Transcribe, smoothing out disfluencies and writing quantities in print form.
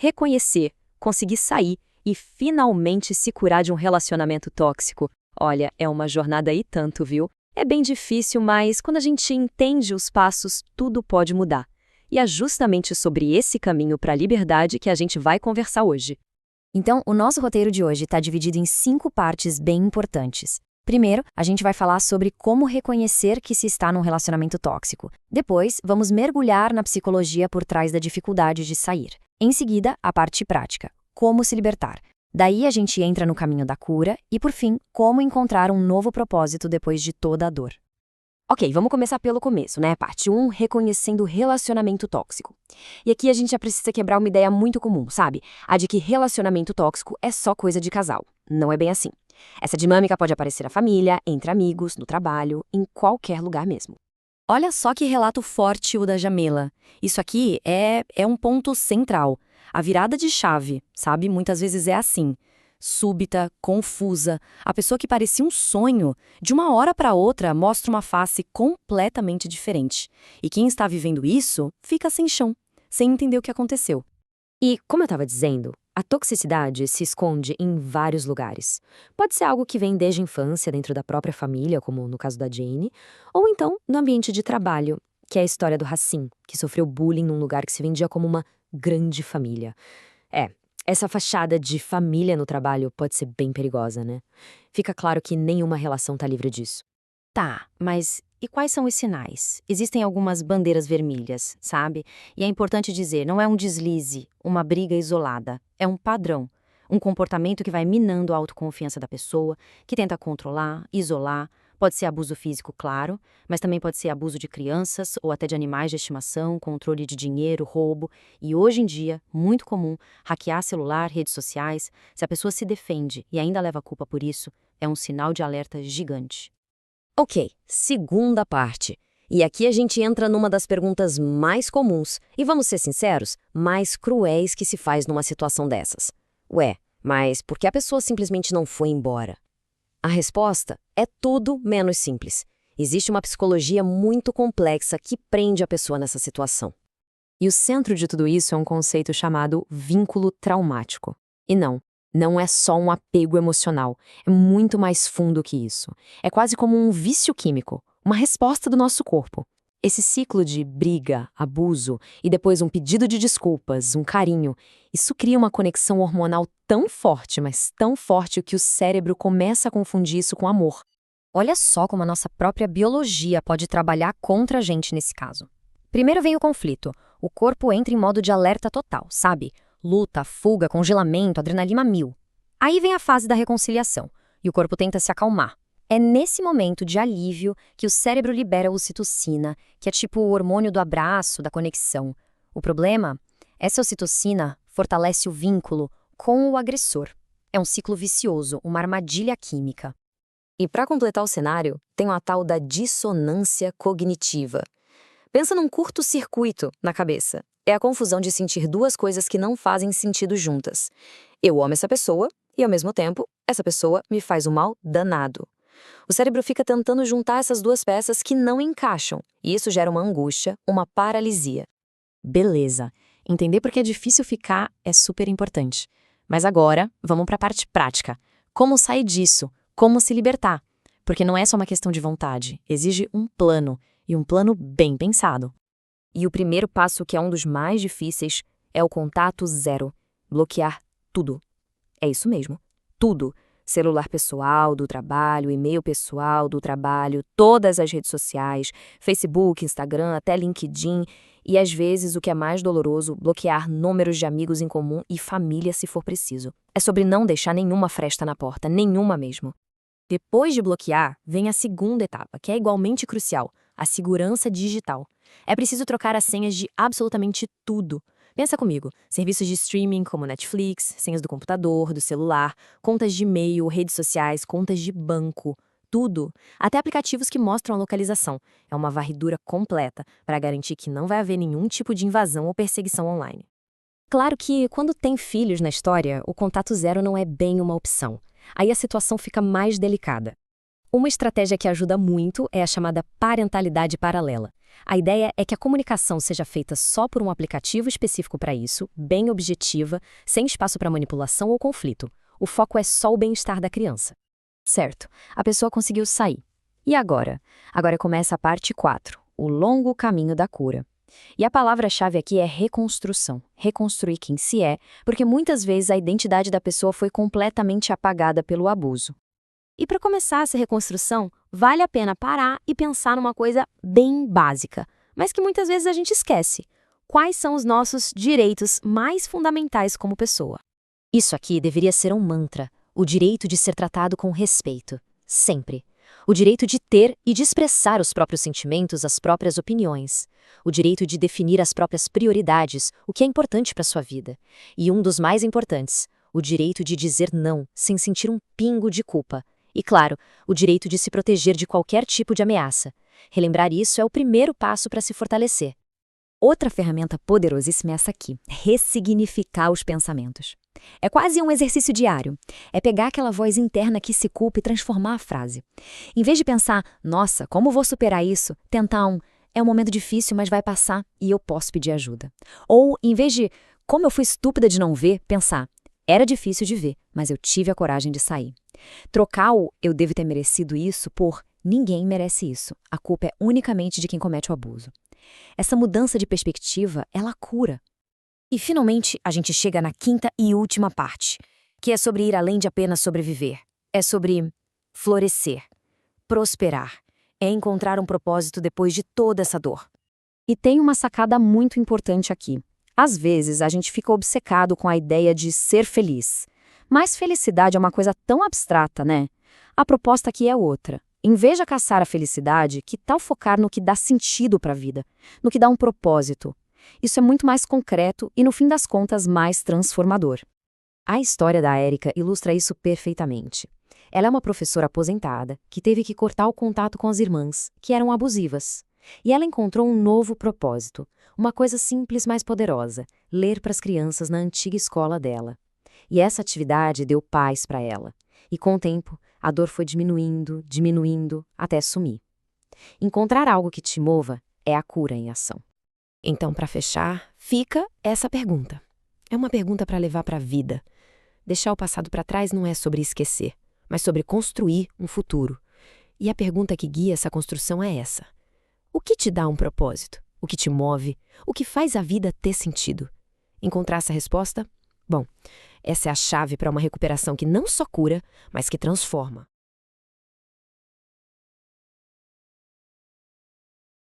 reconhecer, conseguir sair e finalmente se curar de um relacionamento tóxico. Olha, é uma jornada aí tanto, viu? É bem difícil, mas quando a gente entende os passos, tudo pode mudar. E é justamente sobre esse caminho para a liberdade que a gente vai conversar hoje. Então, o nosso roteiro de hoje está dividido em 5 partes bem importantes. Primeiro, a gente vai falar sobre como reconhecer que se está num relacionamento tóxico. Depois, vamos mergulhar na psicologia por trás da dificuldade de sair. Em seguida, a parte prática, como se libertar. Daí a gente entra no caminho da cura e, por fim, como encontrar um novo propósito depois de toda a dor. Ok, vamos começar pelo começo, né? Parte 1, reconhecendo o relacionamento tóxico. E aqui a gente já precisa quebrar uma ideia muito comum, sabe? A de que relacionamento tóxico é só coisa de casal. Não é bem assim. Essa dinâmica pode aparecer na família, entre amigos, no trabalho, em qualquer lugar mesmo. Olha só que relato forte o da Jamila. Isso aqui é um ponto central. A virada de chave, sabe? Muitas vezes é assim. Súbita, confusa. A pessoa que parecia um sonho, de uma hora para outra, mostra uma face completamente diferente. E quem está vivendo isso fica sem chão, sem entender o que aconteceu. E, como eu estava dizendo, a toxicidade se esconde em vários lugares. Pode ser algo que vem desde a infância, dentro da própria família, como no caso da Jane, ou então no ambiente de trabalho, que é a história do Racine, que sofreu bullying num lugar que se vendia como uma grande família. Essa fachada de família no trabalho pode ser bem perigosa, né? Fica claro que nenhuma relação tá livre disso. Tá, mas e quais são os sinais? Existem algumas bandeiras vermelhas, sabe? E é importante dizer, não é um deslize, uma briga isolada. É um padrão. Um comportamento que vai minando a autoconfiança da pessoa, que tenta controlar, isolar. Pode ser abuso físico, claro, mas também pode ser abuso de crianças ou até de animais de estimação, controle de dinheiro, roubo. E hoje em dia, muito comum, hackear celular, redes sociais. Se a pessoa se defende e ainda leva a culpa por isso, é um sinal de alerta gigante. Ok, segunda parte. E aqui a gente entra numa das perguntas mais comuns e, vamos ser sinceros, mais cruéis que se faz numa situação dessas. Ué, mas por que a pessoa simplesmente não foi embora? A resposta é tudo menos simples. Existe uma psicologia muito complexa que prende a pessoa nessa situação. E o centro de tudo isso é um conceito chamado vínculo traumático. E não é só um apego emocional, é muito mais fundo que isso. É quase como um vício químico, uma resposta do nosso corpo. Esse ciclo de briga, abuso e depois um pedido de desculpas, um carinho, isso cria uma conexão hormonal tão forte, mas tão forte que o cérebro começa a confundir isso com amor. Olha só como a nossa própria biologia pode trabalhar contra a gente nesse caso. Primeiro vem o conflito. O corpo entra em modo de alerta total, sabe? Luta, fuga, congelamento, adrenalina 1000. Aí vem a fase da reconciliação, e o corpo tenta se acalmar. É nesse momento de alívio que o cérebro libera a ocitocina, que é tipo o hormônio do abraço, da conexão. O problema? Essa ocitocina fortalece o vínculo com o agressor. É um ciclo vicioso, uma armadilha química. E para completar o cenário, tem uma tal da dissonância cognitiva. Pensa num curto-circuito na cabeça. É a confusão de sentir duas coisas que não fazem sentido juntas. Eu amo essa pessoa e, ao mesmo tempo, essa pessoa me faz um mal danado. O cérebro fica tentando juntar essas duas peças que não encaixam, e isso gera uma angústia, uma paralisia. Beleza. Entender por que é difícil ficar é super importante. Mas agora, vamos para a parte prática. Como sair disso? Como se libertar? Porque não é só uma questão de vontade, exige um plano, e um plano bem pensado. E o primeiro passo, que é um dos mais difíceis, é o contato zero. Bloquear tudo. É isso mesmo, tudo. Celular pessoal, do trabalho, e-mail pessoal, do trabalho, todas as redes sociais, Facebook, Instagram, até LinkedIn. E às vezes, o que é mais doloroso, bloquear números de amigos em comum e família se for preciso. É sobre não deixar nenhuma fresta na porta, nenhuma mesmo. Depois de bloquear, vem a segunda etapa, que é igualmente crucial, a segurança digital. É preciso trocar as senhas de absolutamente tudo. Pensa comigo, serviços de streaming como Netflix, senhas do computador, do celular, contas de e-mail, redes sociais, contas de banco, tudo. Até aplicativos que mostram a localização. É uma varredura completa para garantir que não vai haver nenhum tipo de invasão ou perseguição online. Claro que, quando tem filhos na história, o contato zero não é bem uma opção. Aí a situação fica mais delicada. Uma estratégia que ajuda muito é a chamada parentalidade paralela. A ideia é que a comunicação seja feita só por um aplicativo específico para isso, bem objetiva, sem espaço para manipulação ou conflito. O foco é só o bem-estar da criança. Certo, a pessoa conseguiu sair. E agora? Agora começa a parte 4, o longo caminho da cura. E a palavra-chave aqui é reconstrução. Reconstruir quem se é, porque muitas vezes a identidade da pessoa foi completamente apagada pelo abuso. E para começar essa reconstrução, vale a pena parar e pensar numa coisa bem básica, mas que muitas vezes a gente esquece. Quais são os nossos direitos mais fundamentais como pessoa? Isso aqui deveria ser um mantra, o direito de ser tratado com respeito, sempre. O direito de ter e de expressar os próprios sentimentos, as próprias opiniões. O direito de definir as próprias prioridades, o que é importante para sua vida. E um dos mais importantes, o direito de dizer não, sem sentir um pingo de culpa. E, claro, o direito de se proteger de qualquer tipo de ameaça. Relembrar isso é o primeiro passo para se fortalecer. Outra ferramenta poderosíssima é essa aqui, ressignificar os pensamentos. É quase um exercício diário. É pegar aquela voz interna que se culpa e transformar a frase. Em vez de pensar, nossa, como vou superar isso? Tentar é um momento difícil, mas vai passar e eu posso pedir ajuda. Ou, em vez de, como eu fui estúpida de não ver, pensar, era difícil de ver, mas eu tive a coragem de sair. Trocar o eu devo ter merecido isso por ninguém merece isso. A culpa é unicamente de quem comete o abuso. Essa mudança de perspectiva, ela cura. E finalmente a gente chega na quinta e última parte, que é sobre ir além de apenas sobreviver. É sobre florescer, prosperar, é encontrar um propósito depois de toda essa dor. E tem uma sacada muito importante aqui. Às vezes a gente fica obcecado com a ideia de ser feliz. Mas felicidade é uma coisa tão abstrata, né? A proposta aqui é outra. Em vez de caçar a felicidade, que tal focar no que dá sentido para a vida, no que dá um propósito? Isso é muito mais concreto e, no fim das contas, mais transformador. A história da Érica ilustra isso perfeitamente. Ela é uma professora aposentada que teve que cortar o contato com as irmãs, que eram abusivas. E ela encontrou um novo propósito, uma coisa simples, mas poderosa, ler para as crianças na antiga escola dela. E essa atividade deu paz para ela. E com o tempo, a dor foi diminuindo, diminuindo, até sumir. Encontrar algo que te mova é a cura em ação. Então, para fechar, fica essa pergunta. É uma pergunta para levar para a vida. Deixar o passado para trás não é sobre esquecer, mas sobre construir um futuro. E a pergunta que guia essa construção é essa. O que te dá um propósito? O que te move? O que faz a vida ter sentido? Encontrar essa resposta? Bom, essa é a chave para uma recuperação que não só cura, mas que transforma.